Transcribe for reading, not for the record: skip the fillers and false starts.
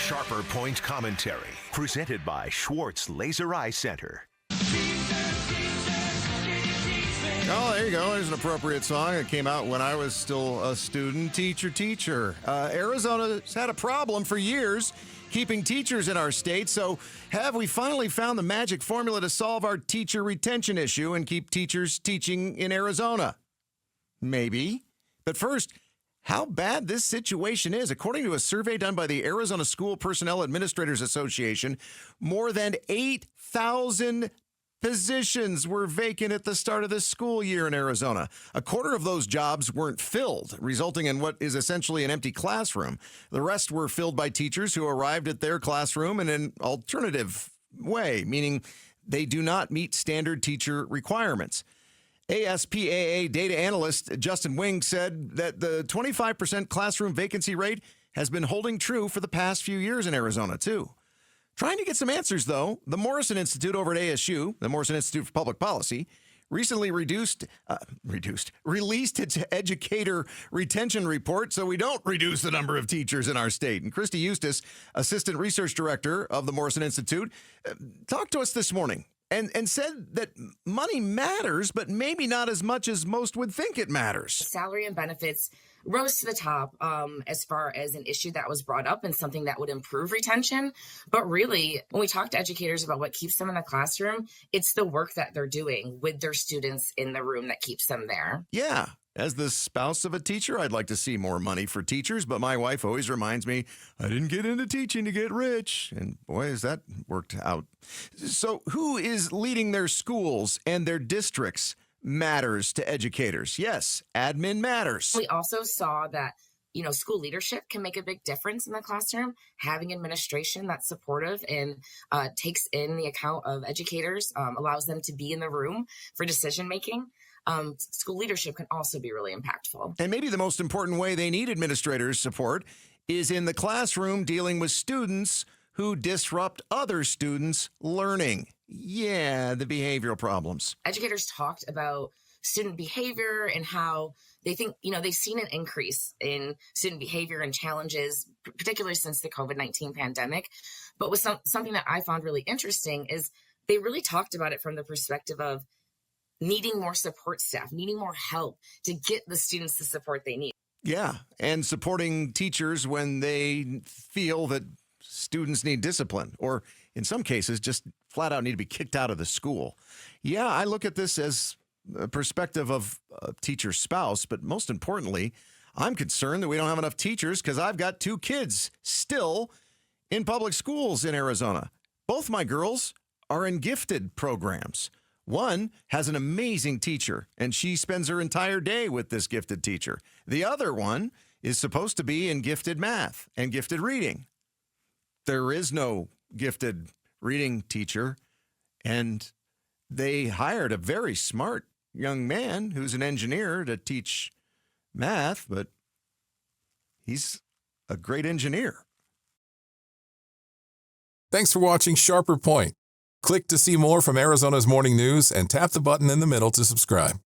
Sharper Point Commentary, presented by Schwartz Laser Eye Center. Oh, there you go. There's an appropriate song that came out when I was still a student. Teacher. Arizona's had a problem for years keeping teachers in our state, so have we finally found the magic formula to solve our teacher retention issue and keep teachers teaching in Arizona? Maybe. But first, how bad this situation is. According to a survey done by the Arizona School Personnel Administrators Association, more than 8,000 positions were vacant at the start of this school year in Arizona. A quarter of those jobs weren't filled, resulting in what is essentially an empty classroom. The rest were filled by teachers who arrived at their classroom in an alternative way, meaning they do not meet standard teacher requirements. ASPAA data analyst Justin Wing said that the 25% classroom vacancy rate has been holding true for the past few years in Arizona, too. Trying to get some answers, though, the Morrison Institute over at ASU, the Morrison Institute for Public Policy, recently released its educator retention report so we don't reduce the number of teachers in our state. And Christy Eustace, assistant research director of the Morrison Institute, talked to us this morning and said that money matters, but maybe not as much as most would think it matters. Salary and benefits rose to the top as far as an issue that was brought up and something that would improve retention. But really, when we talk to educators about what keeps them in the classroom, it's the work that they're doing with their students in the room that keeps them there. Yeah. As the spouse of a teacher, I'd like to see more money for teachers, but my wife always reminds me, I didn't get into teaching to get rich. And boy, has that worked out. So who is leading their schools and their districts matters to educators. Yes, admin matters. We also saw that, school leadership can make a big difference in the classroom. Having administration that's supportive and takes in the account of educators, allows them to be in the room for decision making. School leadership can also be really impactful. And maybe the most important way they need administrators' support is in the classroom dealing with students who disrupt other students' learning. Yeah, the behavioral problems. Educators talked about student behavior and how they think, they've seen an increase in student behavior and challenges, particularly since the COVID-19 pandemic. But with something that I found really interesting is they really talked about it from the perspective of needing more support staff, needing more help to get the students the support they need. Yeah, and supporting teachers when they feel that students need discipline, or in some cases, just flat out need to be kicked out of the school. Yeah, I look at this as a perspective of a teacher's spouse, but most importantly, I'm concerned that we don't have enough teachers because I've got 2 kids still in public schools in Arizona. Both my girls are in gifted programs. One has an amazing teacher, and she spends her entire day with this gifted teacher. The other one is supposed to be in gifted math and gifted reading. There is no gifted reading teacher, and they hired a very smart young man who's an engineer to teach math, but he's a great engineer. Thanks for watching Sharper Point. Click to see more from Arizona's Morning News and tap the button in the middle to subscribe.